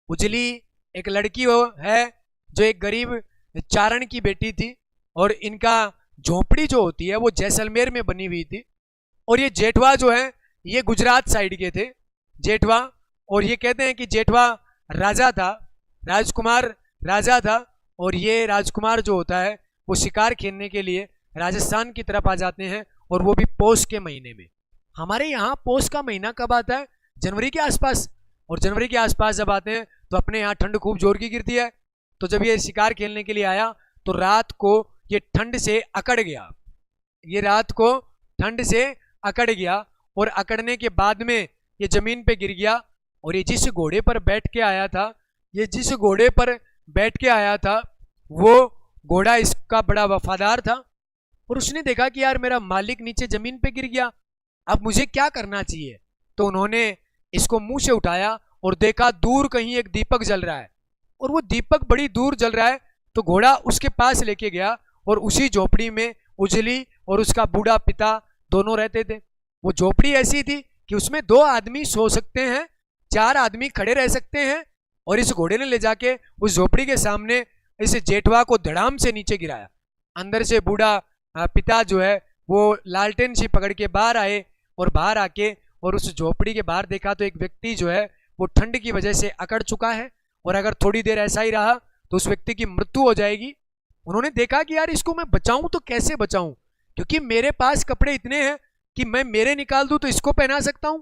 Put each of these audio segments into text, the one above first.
उजली एक लड़की है जो एक गरीब चारण की बेटी थी, और इनका झोपड़ी जो होती है वो जैसलमेर में बनी हुई थी। और ये जेठवा जो है ये गुजरात साइड के थे जेठवा। और ये कहते हैं कि जेठवा राजा था, राजकुमार राजा था। और ये राजकुमार जो होता है वो शिकार खेलने के लिए राजस्थान की तरफ आ जाते हैं, और वो भी पौष के महीने में। हमारे यहाँ पौष का महीना कब आता है? जनवरी के आसपास। और जनवरी के आसपास जब आते हैं तो अपने यहाँ ठंड खूब जोर की गिरती है। तो जब ये शिकार खेलने के लिए आया तो रात को ये ठंड से अकड़ गया। ये रात को ठंड से अकड़ गया, और अकड़ने के बाद में ये जमीन पे गिर गया। और ये जिस घोड़े पर बैठ के आया था, ये जिस घोड़े पर बैठ के आया था वो घोड़ा इसका बड़ा वफादार था। और उसने देखा कि यार मेरा मालिक नीचे जमीन पे गिर गया, अब मुझे क्या करना चाहिए। तो उन्होंने इसको मुंह से उठाया और देखा दूर कहीं एक दीपक जल रहा है, और वो दीपक बड़ी दूर जल रहा है। तो घोड़ा उसके पास लेके गया, और उसी झोपड़ी में उजली और उसका बूढ़ा पिता दोनों रहते थे। वो झोपड़ी ऐसी थी कि उसमें 2 आदमी सो सकते हैं, 4 आदमी खड़े रह सकते हैं। और इस घोड़े ने ले जाके उस झोपड़ी के सामने इस जेठवा को धड़ाम से नीचे गिराया। अंदर से बूढ़ा पिता जो है वो लालटेन सी पकड़ के बाहर आए, और बाहर आके और उस झोपड़ी के बाहर देखा तो एक व्यक्ति जो है वो ठंड की वजह से अकड़ चुका है, और अगर थोड़ी देर ऐसा ही रहा तो उस व्यक्ति की मृत्यु हो जाएगी। उन्होंने देखा कि यार इसको मैं बचाऊं तो कैसे बचाऊं, क्योंकि मेरे पास कपड़े इतने हैं कि मैं मेरे निकाल दूं तो इसको पहना सकता हूं,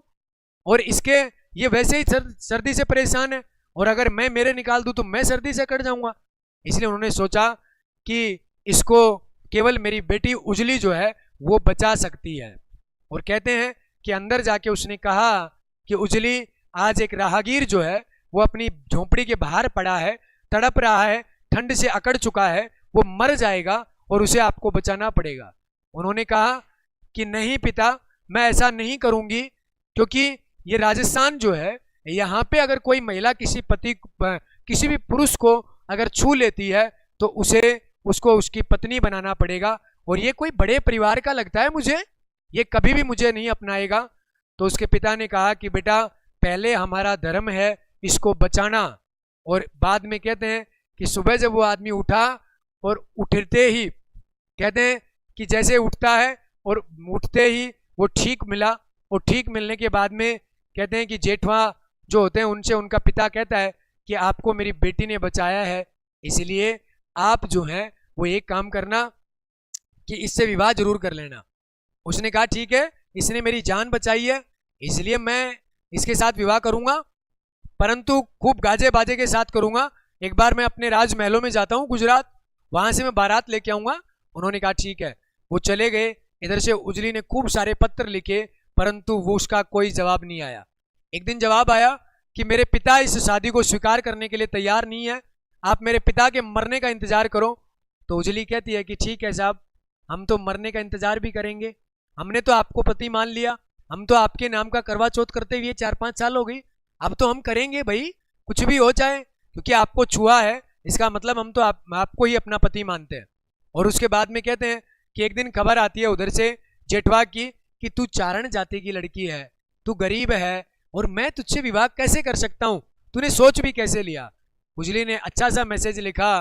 और इसके ये वैसे ही सर्दी से परेशान है, और अगर मैं मेरे निकाल दूं तो मैं सर्दी से कट जाऊंगा। इसलिए उन्होंने सोचा कि इसको केवल मेरी बेटी उजली जो है वो बचा सकती है। और कहते हैं कि अंदर जाके उसने कहा कि उजली, आज एक राहगीर जो है वो अपनी झोपड़ी के बाहर पड़ा है, तड़प रहा है, ठंड से अकड़ चुका है, वो मर जाएगा और उसे आपको बचाना पड़ेगा। उन्होंने कहा कि नहीं पिता, मैं ऐसा नहीं करूंगी, क्योंकि ये राजस्थान जो है यहाँ पे अगर कोई महिला किसी भी पुरुष को अगर छू लेती है तो उसको उसकी पत्नी बनाना पड़ेगा, और ये कोई बड़े परिवार का लगता है मुझे, ये कभी भी मुझे नहीं अपनाएगा। तो उसके पिता ने कहा कि बेटा पहले हमारा धर्म है इसको बचाना। और बाद में कहते हैं कि सुबह जब वो आदमी उठा, और उठते ही कहते हैं कि जैसे उठता है और उठते ही वो ठीक मिला, और ठीक मिलने के बाद में कहते हैं कि जेठवा जो होते हैं उनसे उनका पिता कहता है कि आपको मेरी बेटी ने बचाया है, इसलिए आप जो हैं वो एक काम करना कि इससे विवाह जरूर कर लेना। उसने कहा ठीक है, इसने मेरी जान बचाई है इसलिए मैं इसके साथ विवाह करूंगा, परंतु खूब गाजे बाजे के साथ करूंगा। एक बार मैं अपने राजमहलों में जाता हूँ गुजरात, वहां से मैं बारात लेके आऊंगा। उन्होंने कहा ठीक है। वो चले गए। इधर से उजली ने खूब सारे पत्र लिखे, परंतु वो उसका कोई जवाब नहीं आया। एक दिन जवाब आया कि मेरे पिता इस शादी को स्वीकार करने के लिए तैयार नहीं है, आप मेरे पिता के मरने का इंतजार करो। तो उजली कहती है कि ठीक है साहब, हम तो मरने का इंतजार भी करेंगे, हमने तो आपको पति मान लिया, हम तो आपके नाम का करवा चौथ करते हुए 4-5 साल हो गई, अब तो हम करेंगे भाई, कुछ भी हो जाए, क्योंकि आपको छुआ है इसका मतलब हम तो आपको ही अपना पति मानते हैं। और उसके बाद में कहते हैं कि एक दिन खबर आती है उधर से जेठवा की कि तू चारण जाति की लड़की है, तू गरीब है, और मैं तुझसे विवाह कैसे कर सकता हूँ, तूने सोच भी कैसे लिया। उजली ने अच्छा सा मैसेज लिखा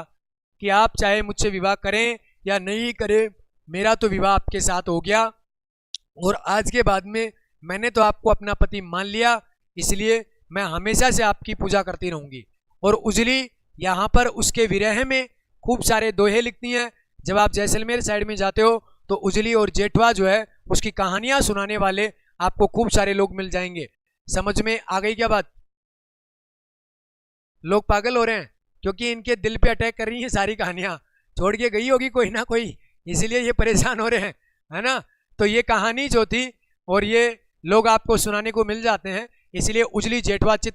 कि आप चाहे मुझसे विवाह करें या नहीं करें, मेरा तो विवाह आपके साथ हो गया, और आज के बाद में मैंने तो आपको अपना पति मान लिया, इसलिए मैं हमेशा से आपकी पूजा करती रहूंगी। और उजली यहाँ पर उसके विरह में खूब सारे दोहे लिखती हैं। जब आप जैसलमेर साइड में जाते हो तो उजली और जेठवा जो है उसकी कहानियां सुनाने वाले आपको खूब सारे लोग मिल जाएंगे। समझ में आ गई क्या बात? लोग पागल हो रहे हैं क्योंकि इनके दिल पे अटैक कर रही हैं सारी कहानियां, छोड़ के गई होगी कोई ना कोई, इसीलिए ये परेशान हो रहे हैं, है ना। तो ये कहानी जो थी और ये लोग आपको सुनाने को मिल जाते हैं, इसलिए उजली जेठवा चित्त